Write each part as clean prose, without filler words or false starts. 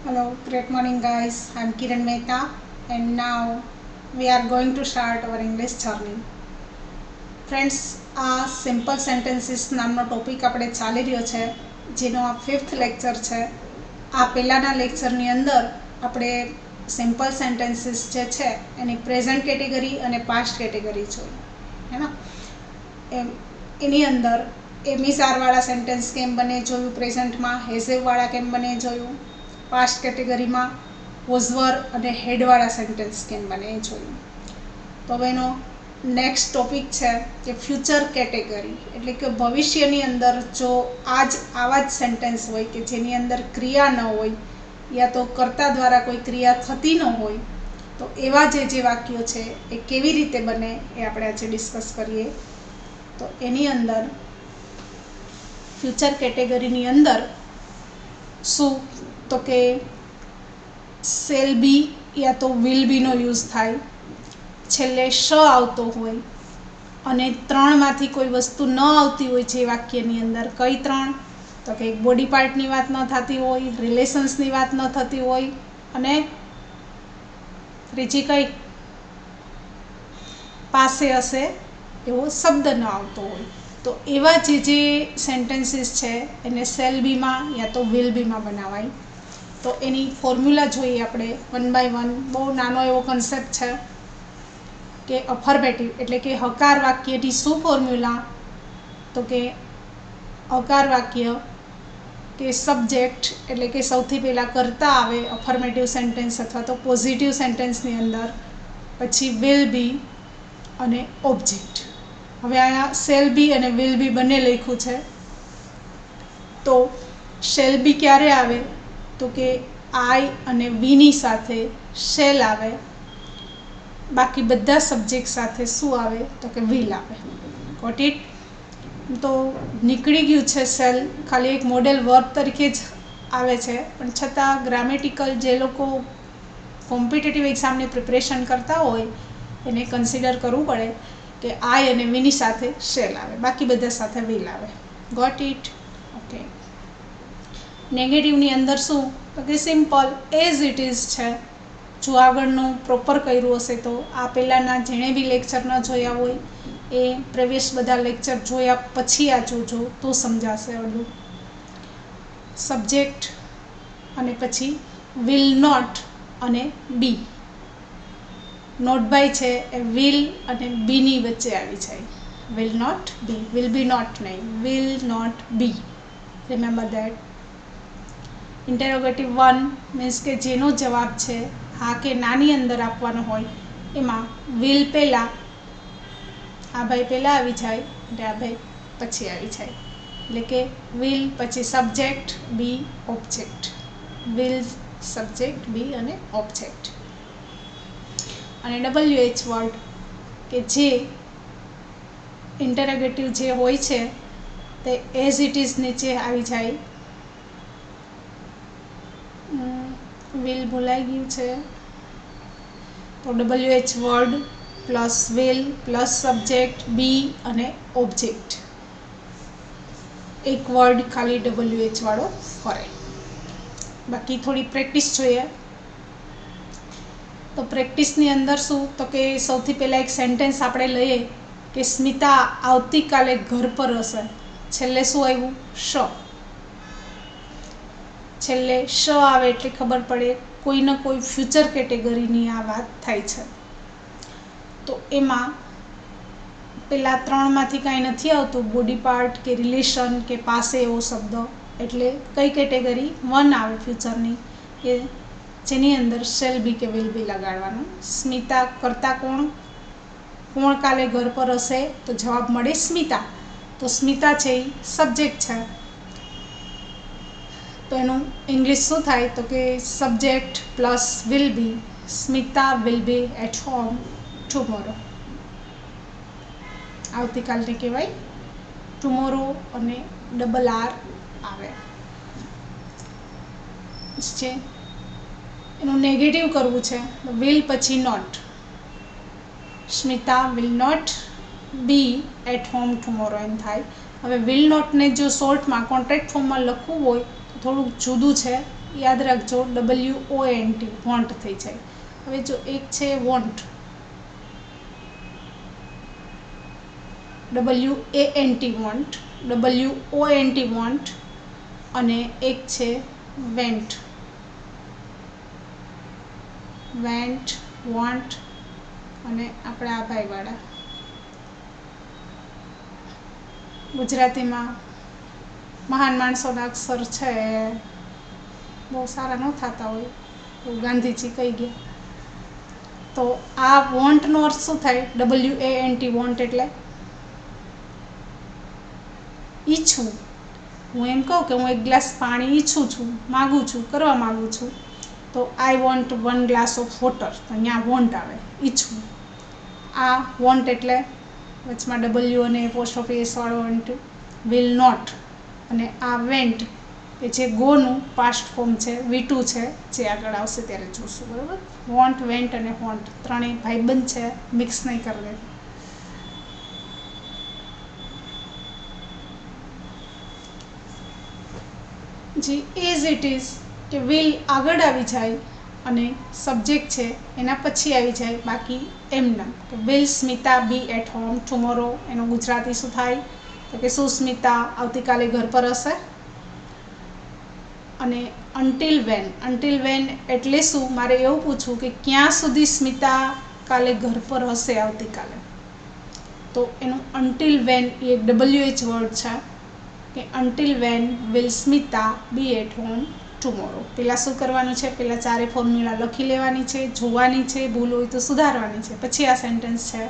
Hello, great morning guys. I'm Kiran Mehta and now we are going to start our English journey. Friends, આ simple sentences નામનો topic આપણે ચાલી રહ્યો છે, જેનો આ 5th લેક્ચર છે. આ પહેલાંના લેક્ચરની અંદર આપણે સિમ્પલ સેન્ટેન્સીસ જે છે એની પ્રેઝન્ટ કેટેગરી અને પાસ્ટ કેટેગરી જોઈ, હે ને. એની અંદર એમિસારવાળા સેન્ટેન્સ કેમ બને જોયું, પ્રેઝન્ટમાં હેઝેવવાળા કેમ બને જોયું, પાસ્ટ કેટેગરીમાં વોઝવર અને હેડવાળા સેન્ટેન્સ કેમ બને એ જોયું. તો હવે એનો નેક્સ્ટ ટોપિક છે કે ફ્યુચર કેટેગરી, એટલે કે ભવિષ્યની અંદર જો આવા જ સેન્ટેન્સ હોય કે જેની અંદર ક્રિયા ન હોય યા તો કર્તા દ્વારા કોઈ ક્રિયા થતી ન હોય, તો એવા જે વાક્યો છે એ કેવી રીતે બને એ આપણે આજે ડિસ્કસ કરીએ. તો એની અંદર ફ્યુચર કેટેગરીની અંદર શું તો કે શેલ બી યા તો વિલ બીનો યુઝ થાય, છેલ્લે શ આવતો હોય અને ત્રણમાંથી કોઈ વસ્તુ ન આવતી હોય જે વાક્યની અંદર. કઈ ત્રણ? તો કે એક બોડી પાર્ટની વાત ન થતી હોય, રિલેશન્સની વાત ન થતી હોય અને ત્રીજી કઈ પાસે હશે એવો શબ્દ ન આવતો હોય. તો એવા જે સેન્ટેન્સીસ છે એને શેલ બીમાં યા તો વિલ બીમાં બનાવાય. તો એની ફોર્મ્યુલા જોઈએ આપણે વન બાય વન. બહુ નાનો એવો કન્સેપ્ટ છે કે અફર્મેટિવ એટલે કે હકાર વાક્યની શું ફોર્મ્યુલા? તો કે હકાર વાક્ય કે સબ્જેક્ટ એટલે કે સૌથી પહેલાં કરતા આવે અફર્મેટિવ સેન્ટેન્સ અથવા તો પોઝિટિવ સેન્ટેન્સની અંદર, પછી વિલ બી અને ઓબ્જેક્ટ. હવે અહીંયા શેલ બી અને વિલ બી બંને લખ્યું છે. તો શેલ બી ક્યારે આવે? તો કે આઈ અને વીની સાથે શેલ આવે, બાકી બધા સબ્જેક્ટ સાથે શું આવે? તો કે વિલ આવે. Got it? તો નીકળી ગયું છે શેલ, ખાલી એક મોડેલ વર્બ તરીકે જ આવે છે, પણ છતાં ગ્રામેટિકલ જે લોકો કોમ્પિટિટિવ એક્ઝામની પ્રિપરેશન કરતા હોય એને કન્સિડર કરવું પડે કે આઈ અને વીની સાથે શેલ આવે, બાકી બધા સાથે વિલ આવે. Got it? ઓકે. નેગેટિવની અંદર શું? તો કે સિમ્પલ એઝ ઇટ ઇઝ છે. જો આગળનું પ્રોપર કર્યું હશે તો આ પહેલાંના જેણે બી લેક્ચર ન જોયા હોય એ પ્રીવિયસ બધા લેક્ચર જોયા પછી આ જોજો તો સમજાશે બધું. સબ્જેક્ટ અને પછી વિલ નોટ અને બી. નોટ બાય છે એ વિલ અને બીની વચ્ચે આવી જાય. Will not be, will be not નહીં, will not be. Remember that. Interrogative 1 means કે જેનો જવાબ છે હા કે નાની અંદર આપવાનો હોય, એમાં વિલ પહેલાં, આ ભાઈ પહેલાં આવી જાય અને આ ભાઈ પછી આવી જાય. એટલે કે વિલ પછી subject be object, will subject be અને ઓબ્જેક્ટ. અને WH વર્ડ કે જે ઇન્ટેરોગેટિવ જે હોય છે તે એઝ ઇટ ઇઝ નીચે આવી જાય. વિલ ભૂલાઈ ગયું છે, તો WH word plus will plus subject be અને ઓબ્જેક્ટ. એક વર્ડ ખાલી WH વાળો ફરે. બાકી થોડી પ્રેક્ટિસ જોઈએ. તો પ્રેક્ટિસની અંદર શું? તો કે સૌથી પહેલાં એક સેન્ટેન્સ આપણે લઈએ કે સ્મિતા આવતીકાલે ઘર પર હશે. છેલ્લે શું આવ્યું? શ. છેલ્લે શ આવે એટલે ખબર પડે કોઈને કોઈ ફ્યુચર કેટેગરીની આ વાત થાય છે. તો એમાં પેલા ત્રણમાંથી કાંઈ નથી આવતું, બોડી પાર્ટ કે રિલેશન કે પાસે એવો શબ્દ, એટલે કઈ કેટેગરી? 1 આવે ફ્યુચરની, કે જેની અંદર શેલ બી કે વિલ બી લગાડવાનું. સ્મિતા કરતા કોણ? કોણ કાલે ઘર પર હશે? તો જવાબ મળે સ્મિતા. તો સ્મિતા છે એ સબ્જેક્ટ છે. તો એનું ઇંગ્લિશ શું થાય? તો કે subject plus will be, Smita will be at home tomorrow. આવતીકાલને કહેવાય ટુમોરો અને ડબલ આર આવે છે. એનું નેગેટિવ કરવું છે, વિલ પછી not. Smita will not be at home tomorrow એમ થાય. હવે વિલ નોટને જો શોર્ટમાં કોન્ટ્રાક્ટ ફોર્મમાં લખવું હોય તો થોડુંક જુદું છે. યાદ રાખજો WONT વોન્ટ થઈ જાય. હવે જો એક છે want, WANT want, WONT want, અને એક છે વેન્ટ, વેન્ટ વોન્ટ, અને આપણે આ ભાઈવાળા ગુજરાતીમાં મહાન માણસોના અક્ષર છે બહુ સારા ન થતા હોય એવું ગાંધીજી કહી ગયા. તો આ વોન્ટનો અર્થ શું થાય? WANT વોન્ટ એટલે ઈચ્છું. હું એમ કહું કે હું એક ગ્લાસ પાણી ઈચ્છું છું, માગું છું, કરવા માગું છું, તો I want 1 glass of water. તો અહીંયા વોન્ટ આવે, ઈચ્છું. આ વોન્ટ એટલે વચમાં W અને એપોસ્ટ્રોફી એસ વાળો વોન્ટ, વિલ નોટ. અને આ વેન્ટ એ જે ગોનું પાસ્ટ ફોર્મ છે, V2 છે, જે આગળ આવશે ત્યારે જોશું. બરાબર? વોન્ટ, વેન્ટ અને વોન્ટ ત્રણેય ભાઈબંધ છે, મિક્સ નહીં કરી દે. જે એઝ ઇટ ઇઝ કે વિલ આગળ આવી જાય અને સબ્જેક્ટ છે એના પછી આવી જાય, બાકી એમનેમ કે will Smita be at home tomorrow, એનું ગુજરાતી શું થાય? તો કે શું સ્મિતા આવતીકાલે ઘર પર હશે? અને અન્ટિલ વેન એટલે શું? મારે એવું પૂછવું કે ક્યાં સુધી સ્મિતા કાલે ઘર પર હશે આવતીકાલે? તો એનું અન્ટિલ વેન એ એક WH વર્ડ છે કે until when will Smita be at home tomorrow. પહેલાં શું કરવાનું છે? પહેલાં ચારે ફોર્મ્યુલા લખી લેવાની છે, જોવાની છે, ભૂલ હોય તો સુધારવાની છે, પછી આ સેન્ટેન્સ છે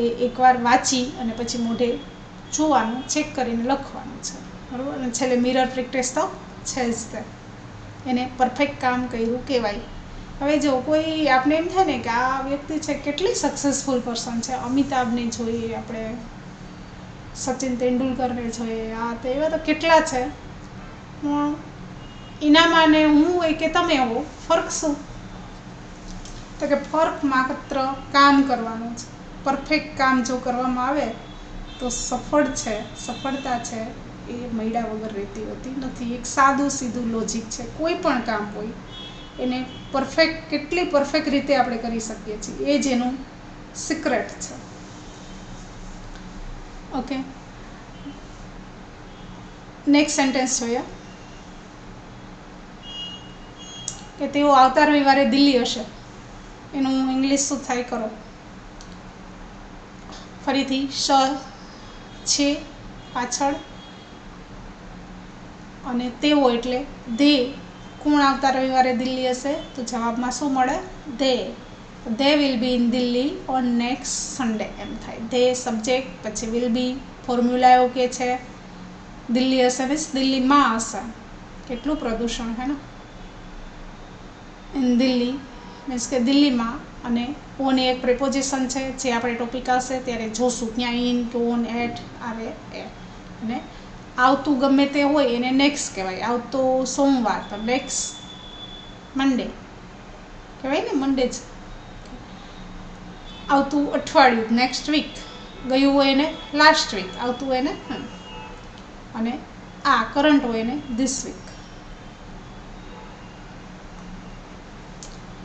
એ એકવાર વાંચી અને પછી મોઢે જોવાનું, ચેક કરીને લખવાનું છે. બરાબર? અને છેલ્લે મિરર પ્રેક્ટિસ તો છે જ તે, એને પરફેક્ટ કામ કર્યું કહેવાય. હવે જો કોઈ આપણે એમ થાય ને કે આ વ્યક્તિ છે કેટલી સક્સેસફુલ પર્સન છે, અમિતાભને જોઈએ આપણે, સચિન તેંડુલકરને જોઈએ, આ તો એવા તો કેટલા છે, એનામાં ને હું હોય કે તમે હો, ફરક શું? તો કે ફરક માત્ર કામ કરવાનું છે. પરફેક્ટ કામ જો કરવામાં આવે તો સફળતા છે એ મૈડા વગર રહેતી હોતી નથી. એક સાદું સીધું લોજિક છે. કોઈ પણ કામ હોય એને કેટલી પરફેક્ટ રીતે આપણે કરી શકીએ છીએ, એ જ એનું સિક્રેટ છે. ઓકે, નેક્સ્ટ સેન્ટેન્સ જોઈએ કે તેઓ આવતા રવિવારે દિલ્હી હશે. એનું ઇંગ્લિશ શું થાય કરો? ફરીથી છે પાછળ અને તેઓ એટલે દે. કોણ આવતા રવિવારે દિલ્હી હશે? તો જવાબમાં શું મળે? They will be in Delhi on next Sunday એમ થાય. દે સબ્જેક્ટ, પછી વિલ બી ફોર્મ્યુલા એવું કે છે દિલ્હી હશે મીન્સ દિલ્હીમાં હશે. કેટલું પ્રદૂષણ છે ને, ઇન દિલ્હી મીન્સ કે દિલ્હીમાં. અને ઓન એક પ્રિપોઝિશન છે જે આપણે ટોપિક આવશે ત્યારે જોશું, ત્યાં ઇન કે ઓન એટ આવે એ. અને આવતું ગમે તે હોય એને નેક્સ્ટ કહેવાય. આવતો સોમવાર તો નેક્સ્ટ મંડે કહેવાય ને, મંડે જ. આવતું અઠવાડિયું નેક્સ્ટ વીક, ગયું હોય એને લાસ્ટ વીક, આવતું હોય એને અને આ કરંટ હોય એને ધીસ વીક.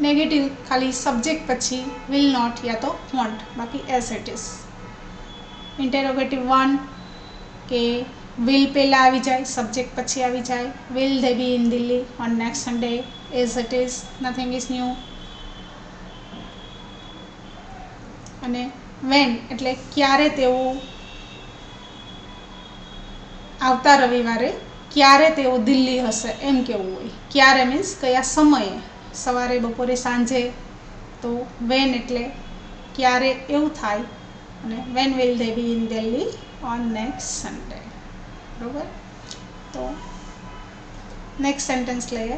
નેગેટિવ ખાલી સબ્જેક્ટ પછી વિલ નોટ યા તો વોન્ટ, બાકી એઝ ઇટ ઇઝ. ઇન્ટેરોગેટિવ 1 કે વિલ પહેલાં આવી જાય, સબ્જેક્ટ પછી આવી જાય. Will they B in Delhi on next Sunday, as it is, nothing is new. અને વેન એટલે ક્યારે તેઓ આવતા રવિવારે ક્યારે તેઓ દિલ્હી હશે એમ કેવું હોય. ક્યારે મીન્સ કયા સમયે, સવારે, બપોરે, સાંજે. તો વેન એટલે ક્યારે એવું થાય. અને when will they B in Delhi on next Sunday. બરાબર? તો નેક્સ્ટ સેન્ટેન્સ લઈએ.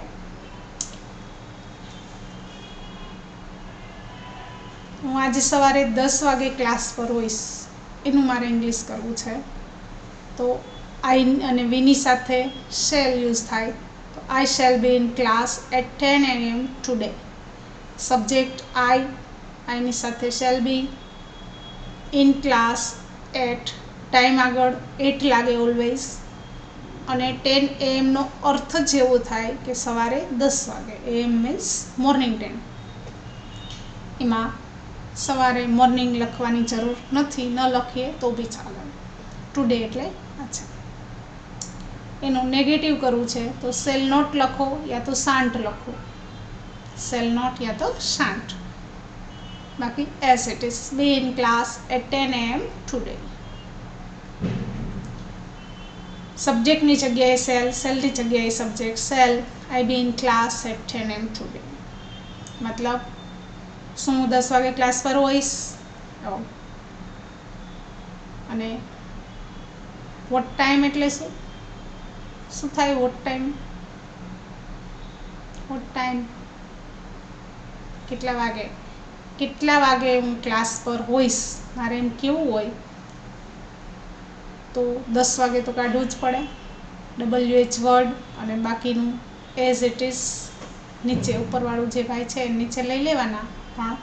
હું આજે સવારે 10 વાગે ક્લાસ પર હોઈશ, એનું મારે ઇંગ્લિશ કરવું છે. તો આઈ અને વીની સાથે શેલ યુઝ થાય. તો I shall be in class at 10 AM today. Subject આઈની સાથે shall be, in class at, time આગળ 8 લાગે ઓલવેઝ, અને 10 AM નો અર્થ જ એવો થાય કે સવારે 10 વાગે. AM means morning 10. એમાં સવારે મોર્નિંગ લખવાની જરૂર નથી, ન લખીએ તો બી ચાલે. ટુડે એટલે અચ્છા. એનું નેગેટિવ કરવું છે તો શેલ નોટ લખો યા તો શાંટ લખો. શેલ નોટ યા તો શાંટ. બાકી as it is be in class at 10 AM today. સબ્જેક્ટની જગ્યાએ શેલ, શેલની જગ્યાએ subject. Shall I be in class at 10 AM today. મતલબ શું હું 10 વાગે ક્લાસ પર હોઈશ. અને વોટ ટાઈમ એટલે શું થાય વોટ ટાઈમ? વોટ ટાઈમ કેટલા વાગે હું ક્લાસ પર હોઈશ. મારે એમ કેવું હોય તો 10 વાગે તો કાઢવું જ પડે. WH વર્ડ અને બાકીનું એઝ ઇટ ઇઝ નીચે ઉપરવાળું જે ભાઈ છે નીચે લઈ લેવાના, પણ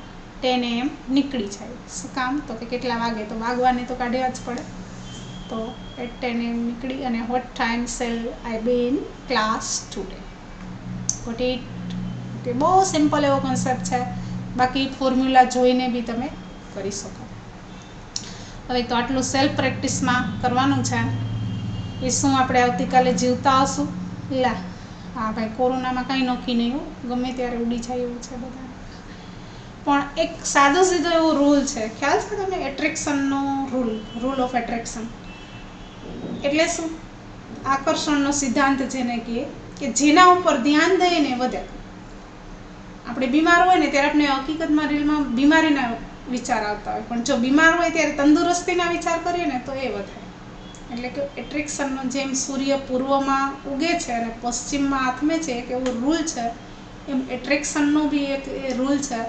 10 AM નીકળી જાય. શું કામ? તો કે કેટલા વાગે તો વાગવાની તો કાઢ્યા જ પડે. તો એટ 10 AM નીકળી અને what time shell I be in class today. What it. કે બહુ સિમ્પલ એવો કોન્સેપ્ટ છે. બાકી ફોર્મ્યુલા જોઈને બી તમે કરી શકો. હવે તો આટલું સેલ્ફ પ્રેક્ટિસમાં કરવાનું છે. એ શું આપણે આવતીકાલે જીવતા હશું? હા ભાઈ, કોરોનામાં કાંઈ નોખી નહીં, ગમે ત્યારે ઉડી જાય એવું છે બધા. પણ એક સાદો સીધો એવો રૂલ છે, ખ્યાલ છે તમને? એટ્રેક્શનનો રૂલ ઓફ એટ્રેક્શન એટલે શું? આકર્ષણનો સિદ્ધાંત જેને કહીએ કે જેના ઉપર ધ્યાન દઈએ ને વધે. આપણે બીમાર હોય ને ત્યારે આપણે હકીકતમાં રીલમાં બીમારીના વિચાર આવતા હોય, પણ જો બીમાર હોય ત્યારે તંદુરસ્તીના વિચાર કરીએ ને તો એ વધે. એટલે કે એટ્રેક્શનનો જેમ સૂર્ય પૂર્વમાં ઉગે છે અને પશ્ચિમમાં આથમે છે, એક એવો રૂલ છે, એમ એટ્રેક્શનનો બી એક એ રૂલ છે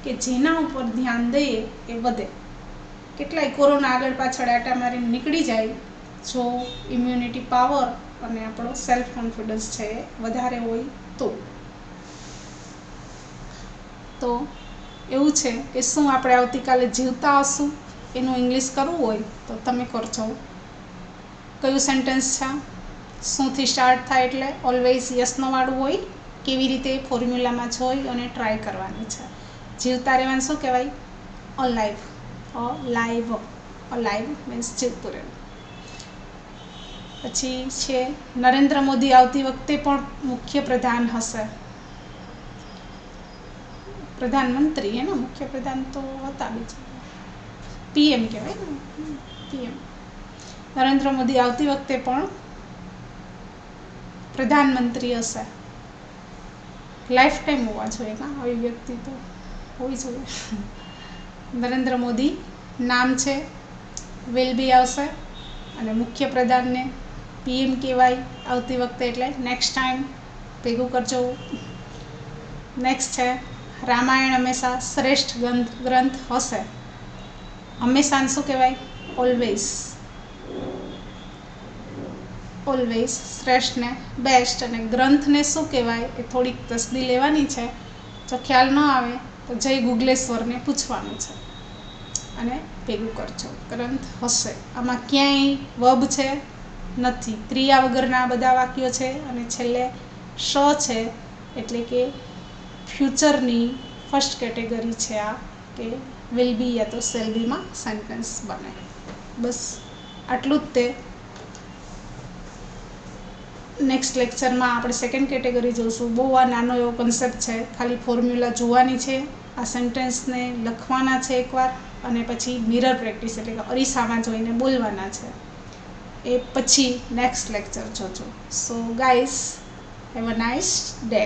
કે જેના ઉપર ધ્યાન દઈએ એ વધે. કેટલાય કોરોના આગળ પાછળ આટા મારીને નીકળી જાય જો ઇમ્યુનિટી પાવર અને આપણો સેલ્ફ કોન્ફિડન્સ છે એ વધારે હોય તો એવું છે કે શું આપણે આવતીકાલે જીવતા હશું એનું ઇંગ્લિશ કરવું હોય તો તમે કરજો. કયું સેન્ટેન્સ છે? શુંથી સ્ટાર્ટ થાય એટલે ઓલવેઝ યસનો વાળું હોય. કેવી રીતે? ફોર્મ્યુલામાં જોઈ અને ટ્રાય કરવાની છે. જીવતા રહેવાનું શું કહેવાય? અલાઇવ. અલાઇવ મીન્સ જીવતું રહેવું. પછી છે નરેન્દ્ર મોદી આવતી વખતે પણ મુખ્ય પ્રધાન હશે. પ્રધાનમંત્રી હે ને, મુખ્ય પ્રધાન તો હતા બીજા, PM કહેવાય ને, PM. નરેન્દ્ર મોદી આવતી વખતે પણ પ્રધાનમંત્રી હશે. લાઈફ ટાઈમ હોવા જોઈએ કાં આવી વ્યક્તિ તો હોવી જોઈએ. નરેન્દ્ર મોદી નામ છે, વિલ બી આવશે અને મુખ્ય પ્રધાનને PM કહેવાય આવતી વખતે, એટલે નેક્સ્ટ ટાઈમ ભેગું કરજો. નેક્સ્ટ છે રામાયણ હંમેશા શ્રેષ્ઠ ગ્રંથ હશે. હંમેશા શું કહેવાય? ઓલવેઝ. શ્રેષ્ઠને બેસ્ટ અને ગ્રંથને શું કહેવાય એ થોડીક તસદી લેવાની છે. જો ખ્યાલ ન આવે તો જય ગુગલેશ્વરને પૂછવાનું છે અને ભેગું કરજો. ગ્રંથ હશે. આમાં ક્યાંય વબ છે નથી, ક્રિયા વગરના બધા વાક્યો છે અને છેલ્લે શ છે, એટલે કે ફ્યુચરની ફર્સ્ટ કેટેગરી છે આ, કે વિલ બી યા તો શેલ બીમાં સેન્ટેન્સ બને. બસ આટલું જ તે. નેક્સ્ટ લેક્ચરમાં આપણે સેકન્ડ કેટેગરી જોઈશું. બહુ આ નાનો એવો કન્સેપ્ટ છે, ખાલી ફોર્મ્યુલા જોવાની છે, આ સેન્ટેન્સને લખવાના છે એકવાર, અને પછી મિરર પ્રેક્ટિસ એટલે કે અરીસામાં જોઈને બોલવાના છે. એ પછી નેક્સ્ટ લેક્ચર જોજો. So guys, have a nice day.